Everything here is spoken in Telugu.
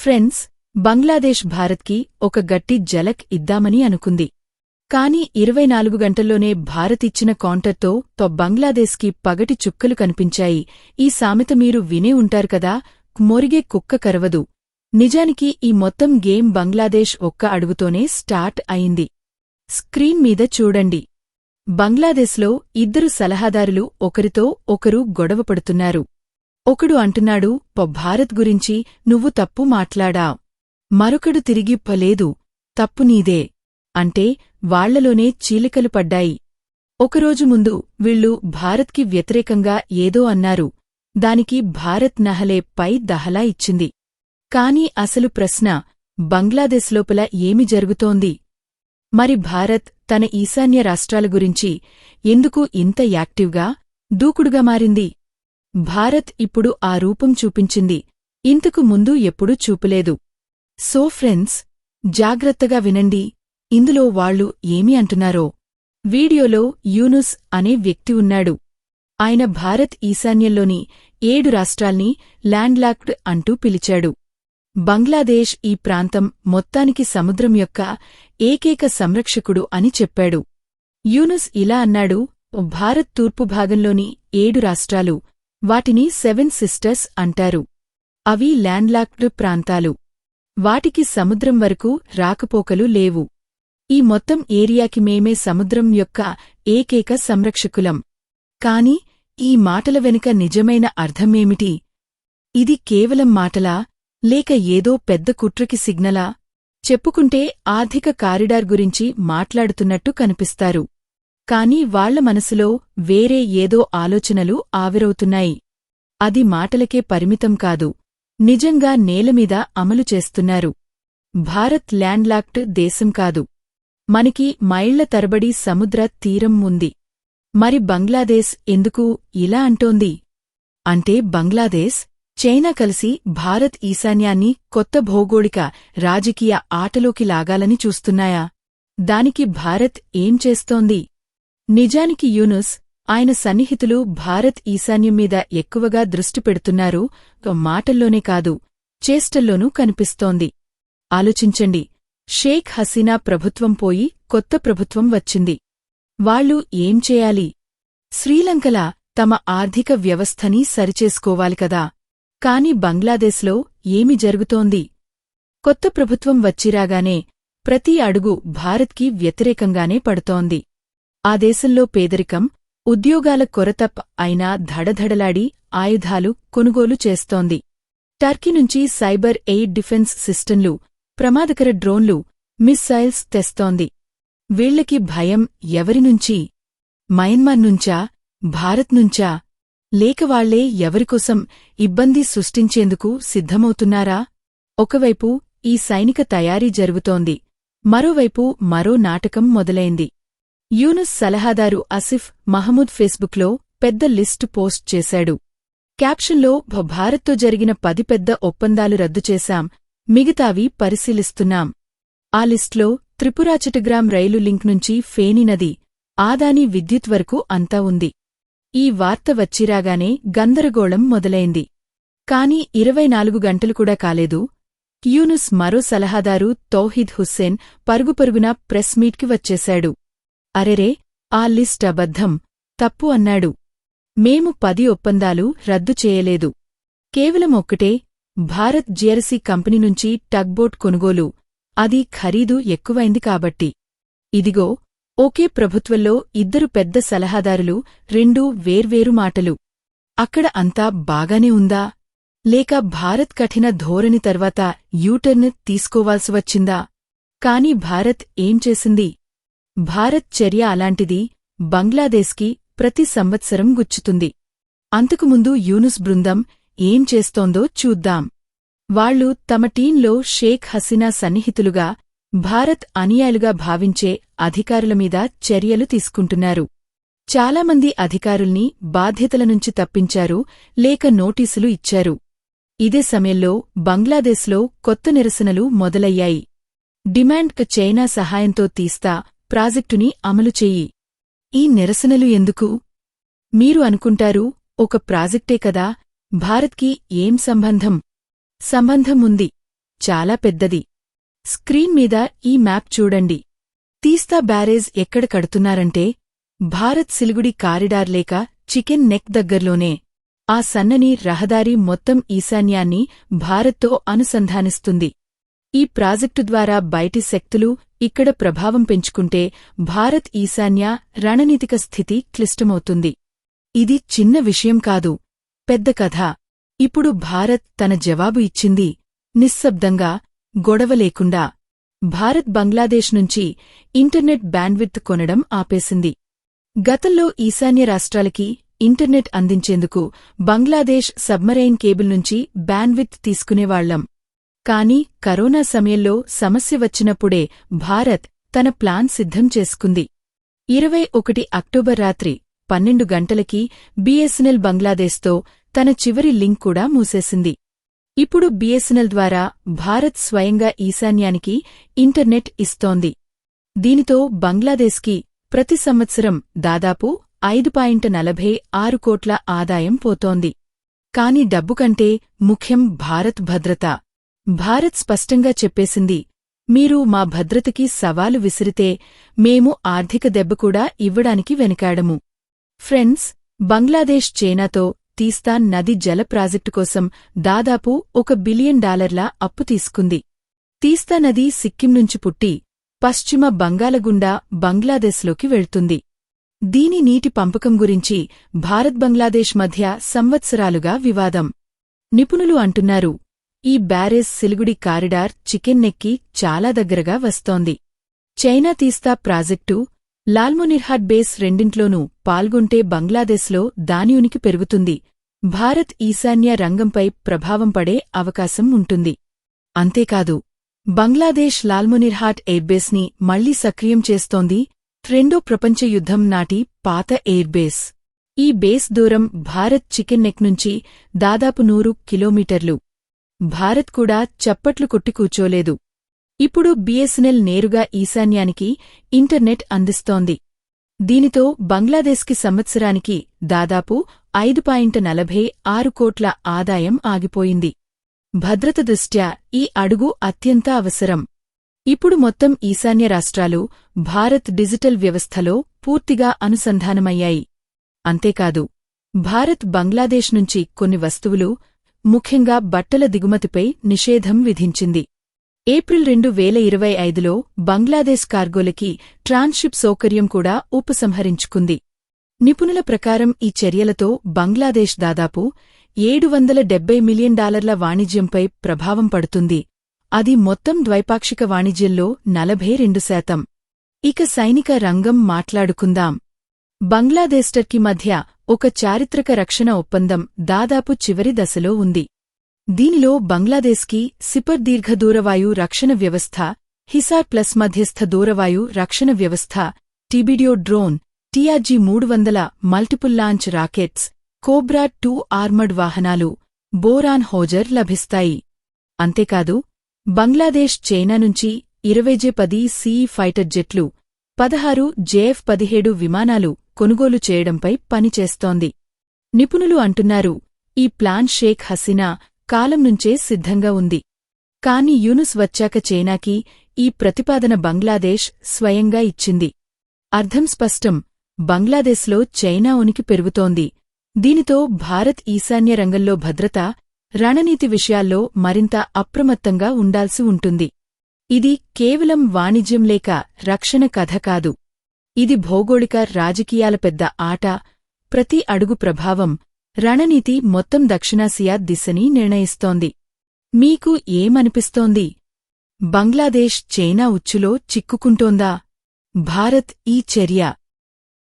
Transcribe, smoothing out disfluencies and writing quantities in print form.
ఫ్రెండ్స్, బంగ్లాదేశ్ భారత్కి ఒక గట్టి జలక్ ఇద్దామని అనుకుంది. కాని 24 గంటల్లోనే భారత్ ఇచ్చిన కౌంటర్తో బంగ్లాదేశ్కి పగటి చుక్కలు కనిపించాయి. ఈ సామెత మీరు వినే ఉంటారు కదా, మొరిగే కుక్క కరవదు. నిజానికి ఈ మొత్తం గేమ్ బంగ్లాదేశ్ ఒక్క అడుగుతోనే స్టార్ట్ అయింది. స్క్రీన్ మీద చూడండి. బంగ్లాదేశ్లో ఇద్దరు సలహాదారులు ఒకరితో ఒకరు గొడవపడుతున్నారు. ఒకడు అంటున్నాడు, భారత్ గురించి నువ్వు తప్పు మాట్లాడా. మరొకడు తిరిగి లేదు, తప్పు నీదే అంటే వాళ్లలోనే చీలికలు పడ్డాయి. ఒకరోజు ముందు వీళ్ళు భారత్కి వ్యతిరేకంగా ఏదో అన్నారు. దానికి భారత్ నహలే పై దహలా ఇచ్చింది. కాని అసలు ప్రశ్న, బంగ్లాదేశ్ లోపల ఏమి జరుగుతోంది? మరి భారత్ తన ఈశాన్య రాష్ట్రాల గురించి ఎందుకు ఇంత యాక్టివ్గా, దూకుడుగా మారింది? భారత్ ఇప్పుడు ఆ రూపం చూపించింది. ఇంతకు ముందు ఎప్పుడూ చూపలేదు. సో ఫ్రెండ్స్, జాగ్రత్తగా వినండి, ఇందులో వాళ్లు ఏమి అంటున్నారో. వీడియోలో యూనుస్ అనే వ్యక్తి ఉన్నాడు. ఆయన భారత్ ఈశాన్యంలోని 7 రాష్ట్రాల్ని ల్యాండ్లాక్డ్ అంటూ పిలిచాడు. బంగ్లాదేశ్ ఈ ప్రాంతం మొత్తానికి సముద్రం యొక్క ఏకైక సంరక్షకుడు అని చెప్పాడు. యూనుస్ ఇలా అన్నాడు, భారత్ తూర్పు భాగంలోని 7 రాష్ట్రాలు, వాటిని 7 సిస్టర్స్ అంటారు. అవి ల్యాండ్లాక్డ్ ప్రాంతాలు. వాటికి సముద్రం వరకు రాకపోకలు లేవు. ఈ మొత్తం ఏరియాకి మేమే సముద్రం యొక్క ఏకైక సంరక్షకులం. కాని ఈ మాటల వెనుక నిజమైన అర్థమేమిటి? ఇది కేవలం మాటలా, లేక ఏదో పెద్ద కుట్రకి సిగ్నలా? చెప్పుకుంటే ఆర్థిక కారిడార్ గురించి మాట్లాడుతున్నట్టు కనిపిస్తారు. కాని వాళ్ల మనసులో వేరే ఏదో ఆలోచనలు ఆవిరవుతున్నాయి. అది మాటలకే పరిమితం కాదు, నిజంగా నేలమీద అమలు చేస్తున్నారు. భారత్ ల్యాండ్లాక్డ్ దేశం కాదు. మనకి మైళ్ల తరబడి సముద్ర తీరం ఉంది. మరి బంగ్లాదేశ్ ఎందుకు ఇలా అంటోంది? అంటే బంగ్లాదేశ్, చైనా కలిసి భారత్ ఈశాన్యాన్ని కొత్త భౌగోళిక, రాజకీయ ఆటలోకి లాగాలని చూస్తున్నాయా? దానికి భారత్ ఏం చేస్తోంది? నిజానికి యూనుస్, ఆయన సన్నిహితులు భారత్ ఈశాన్యం మీద ఎక్కువగా దృష్టి పెడుతున్నారు. మాటల్లోనే కాదు, చేష్టల్లోనూ కనిపిస్తోంది. ఆలోచించండి. షేక్ హసీనా ప్రభుత్వం పోయి కొత్త ప్రభుత్వం వచ్చింది. వాళ్లు ఏం చేయాలి? శ్రీలంకలా తమ ఆర్థిక వ్యవస్థని సరిచేసుకోవాలి కదా. కాని బంగ్లాదేశ్లో ఏమి జరుగుతోంది? కొత్త ప్రభుత్వం వచ్చిరాగానే ప్రతి అడుగు భారత్కి వ్యతిరేకంగానే పడుతోంది. ఆ దేశంలో పేదరికం, ఉద్యోగాల కొరత అయినా ధడధడలాడి ఆయుధాలు కొనుగోలు చేస్తోంది. టర్కీ నుంచి సైబర్ ఎయిర్ డిఫెన్స్ సిస్టంలు, ప్రమాదకర డ్రోన్లు, మిస్సైల్స్ తెస్తోంది. వీళ్లకి భయం ఎవరినుంచి? మయన్మార్ నుంచా? భారత్ నుంచా? లేక వాళ్లే ఎవరికోసం ఇబ్బంది సృష్టించేందుకు సిద్ధమవుతున్నారా? ఒకవైపు ఈ సైనిక తయారీ జరుగుతోంది, మరోవైపు మరో నాటకం మొదలైంది. యూనుస్ సలహాదారు ఆసిఫ్ మహమూద్ ఫేస్బుక్లో పెద్ద లిస్టు పోస్ట్ చేశాడు. క్యాప్షన్లో, భారత్తో జరిగిన 10 పెద్ద ఒప్పందాలు రద్దు చేశాం, మిగతావి పరిశీలిస్తున్నాం. ఆ లిస్ట్లో త్రిపుర చిట్టగ్రామ్ రైలు లింక్ నుంచి ఫేని నది, ఆదాని విద్యుత్ వరకు అంతా ఉంది. ఈ వార్త వచ్చిరాగానే గందరగోళం మొదలైంది. కాని 24 గంటలు కూడా కాలేదు, యూనుస్ మరో సలహాదారు తౌహీద్ హుస్సేన్ పరుగుపరుగున ప్రెస్ మీట్కి వచ్చేశాడు. అరెరే, ఆ లిస్ట్ అబద్ధం, తప్పు అన్నాడు. మేము 10 ఒప్పందాలు రద్దు చేయలేదు. కేవలం ఒక్కటే, భారత్ జిఆర్సి కంపెనీ నుంచి టగ్బోట్ కొనుగోలు, అది ఖరీదు ఎక్కువైంది కాబట్టి. ఇదిగో, ఒకే ప్రభుత్వంలో 2 పెద్ద సలహాదారులు, 2 వేర్వేరు మాటలు. అక్కడ అంతా బాగానే ఉందా? లేక భారత్ కఠిన ధోరణి తర్వాత యూటర్న్ తీసుకోవాల్సి వచ్చిందా? కాని భారత్ ఏం చేసింది? భారత్ చర్య అలాంటిది, బంగ్లాదేశ్కి ప్రతి సంవత్సరం గుచ్చుతుంది. అంతకుముందు యూనుస్ బృందం ఏం చేస్తోందో చూద్దాం. వాళ్లు తమ టీంలో షేక్ హసీనా సన్నిహితులుగా, భారత్ అనుయాయులుగా భావించే అధికారులమీద చర్యలు తీసుకుంటున్నారు. చాలామంది అధికారుల్ని బాధ్యతల నుంచి తప్పించారు, లేక నోటీసులు ఇచ్చారు. ఇదే సమయంలో బంగ్లాదేశ్లో కొత్త నిరసనలు మొదలయ్యాయి. డిమాండ్ చైనా సహాయంతో తీస్తా ప్రాజెక్టుని అమలు చెయ్యి. ఈ నిరసనలు ఎందుకు? మీరు అనుకుంటారు, ఒక ప్రాజెక్టే కదా, భారత్కి ఏం సంబంధం? సంబంధం ఉంది. చాలా పెద్దది. స్క్రీన్ మీద ఈ మ్యాప్ చూడండి. తీస్తా బ్యారేజ్ ఎక్కడ కడుతున్నారంటే భారత్ సిలిగుడి కారిడార్ లేక చికెన్ నెక్ దగ్గర్లోనే. ఆ సన్నని రహదారి మొత్తం ఈశాన్యాన్ని భారత్తో అనుసంధానిస్తుంది. ఈ ప్రాజెక్టు ద్వారా బయటి శక్తులు ఇక్కడ ప్రభావం పెంచుకుంటే భారత్ ఈశాన్య రణనీతిక స్థితి క్లిష్టమవుతుంది. ఇది చిన్న విషయం కాదు, పెద్ద కథ. ఇప్పుడు భారత్ తన జవాబు ఇచ్చింది, నిశ్శబ్దంగా, గొడవ లేకుండా. భారత్ బంగ్లాదేశ్ నుంచి ఇంటర్నెట్ బ్యాండ్విడ్త్ కొనడం ఆపేసింది. గతంలో ఈశాన్య రాష్ట్రాలకి ఇంటర్నెట్ అందించేందుకు బంగ్లాదేశ్ సబ్మరైన్ కేబుల్ నుంచి బ్యాండ్విడ్త్ తీసుకునేవాళ్లం. కాని కరోనా సమయంలో సమస్య వచ్చినప్పుడే భారత్ తన ప్లాన్ సిద్ధం చేసుకుంది. 21 అక్టోబర్ రాత్రి 12 గంటలకి బీఎస్ఎన్ఎల్ బంగ్లాదేశ్తో తన చివరి లింక్ కూడా మూసేసింది. ఇప్పుడు బీఎస్ఎన్ఎల్ ద్వారా భారత్ స్వయంగా ఈశాన్యానికి ఇంటర్నెట్ ఇస్తోంది. దీనితో బంగ్లాదేశ్కి ప్రతి సంవత్సరం దాదాపు 5.46 కోట్ల ఆదాయం పోతోంది. కాని డబ్బు కంటే ముఖ్యం భారత్ భద్రత. భారత్ స్పష్టంగా చెప్పేసింది, మీరు మా భద్రతకి సవాలు విసిరితే మేము ఆర్థిక దెబ్బ కూడా ఇవ్వడానికి వెనుకాడము. ఫ్రెండ్స్, బంగ్లాదేశ్ చైనాతో తీస్తా నది జల ప్రాజెక్టు కోసం దాదాపు $1 బిలియన్ అప్పు తీసుకుంది. తీస్తా నది సిక్కిం నుంచి పుట్టి పశ్చిమ బంగాలగుండా బంగ్లాదేశ్లోకి వెళ్తుంది. దీని నీటి పంపకం గురించి భారత్ బంగ్లాదేశ్ మధ్య సంవత్సరాలుగా వివాదం. నిపుణులు అంటున్నారు, ఈ బ్యారేజ్ సిలిగుడి కారిడార్ చికెన్ నెక్కి చాలా దగ్గరగా వస్తోంది. చైనా తీస్తా ప్రాజెక్టు, లాల్మోనిర్హాట్ బేస్ రెండింట్లోనూ పాల్గొంటే బంగ్లాదేశ్లో దాని ఉనికి పెరుగుతుంది. భారత్ ఈశాన్య రంగంపై ప్రభావం పడే అవకాశం ఉంటుంది. అంతేకాదు, బంగ్లాదేశ్ లాల్మోనిర్హాట్ ఎయిర్బేస్ని మళ్లీ సక్రియం చేస్తోంది. రెండో ప్రపంచ యుద్ధం నాటి పాత ఎయిర్బేస్. ఈ బేస్ దూరం భారత్ చికెన్ నెక్ నుంచి దాదాపు 100 కిలోమీటర్లు. భారత్ కూడా చప్పట్లు కొట్టి కూచోలేదు. ఇప్పుడు బీఎస్ఎన్ఎల్ నేరుగా ఈశాన్యానికి ఇంటర్నెట్ అందిస్తోంది. దీనితో బంగ్లాదేశ్కి సంవత్సరానికి దాదాపు 5.46 కోట్ల ఆదాయం ఆగిపోయింది. భద్రత దృష్ట్యా ఈ అడుగు అత్యంత అవసరం. ఇప్పుడు మొత్తం ఈశాన్య రాష్ట్రాలు భారత్ డిజిటల్ వ్యవస్థలో పూర్తిగా అనుసంధానమయ్యాయి. అంతేకాదు, భారత్ బంగ్లాదేశ్ నుంచి కొన్ని వస్తువులు, ముఖ్యంగా బట్టల దిగుమతిపై నిషేధం విధించింది. ఏప్రిల్ 2025లో బంగ్లాదేశ్ కార్గోలకి ట్రాన్స్షిప్ సౌకర్యం కూడా ఉపసంహరించుకుంది. నిపుణుల ప్రకారం ఈ చర్యలతో బంగ్లాదేశ్ దాదాపు $770 మిలియన్ వాణిజ్యంపై ప్రభావం పడుతుంది. అది మొత్తం ద్వైపాక్షిక వాణిజ్యంలో 42%. ఇక సైనిక రంగం మాట్లాడుకుందాం. బంగ్లాదేశ్ టర్కీ మధ్య ఒక చారిత్రక రక్షణ ఒప్పందం దాదాపు చివరి దశలో ఉంది. దీనిలో బంగ్లాదేశ్కి సిపర్ దీర్ఘ దూరవాయు రక్షణ వ్యవస్థ, హిసార్ ప్లస్ మధ్యస్థ దూరవాయు రక్షణ వ్యవస్థ, టిబిడియో drone, TRG-300 multiple launch rockets, Cobra 2 armoured వాహనాలు, బోరాన్ హోజర్ లభిస్తాయి. అంతేకాదు, బంగ్లాదేశ్ చైనా నుంచి 20 J-10 CE ఫైటర్ జెట్లు, 16 JF-17 విమానాలు కొనుగోలు చేయడంపై పనిచేస్తోంది. నిపుణులు అంటున్నారు, ఈ ప్లాన్ షేక్ హసీనా కాలం నుంచే సిద్ధంగా ఉంది. కాని యూనుస్ వచ్చాక చైనాకి ఈ ప్రతిపాదన బంగ్లాదేశ్ స్వయంగా ఇచ్చింది. అర్థం స్పష్టం, బంగ్లాదేశ్లో చైనా ఉనికి పెరుగుతోంది. దీనితో భారత్ ఈశాన్య రంగంలో భద్రత, రణనీతి విషయాల్లో మరింత అప్రమత్తంగా ఉండాల్సి ఉంటుంది. ఇది కేవలం వాణిజ్యం లేక రక్షణ కథ కాదు. ఇది భౌగోళిక రాజకీయాల పెద్ద ఆట. ప్రతి అడుగు ప్రభావం, రణనీతి మొత్తం దక్షిణాసియా దిశని నిర్ణయిస్తోంది. మీకు ఏమనిపిస్తోంది? బంగ్లాదేశ్ చైనా ఉచ్చులో చిక్కుకుంటోందా? భారత్ ఈ చర్య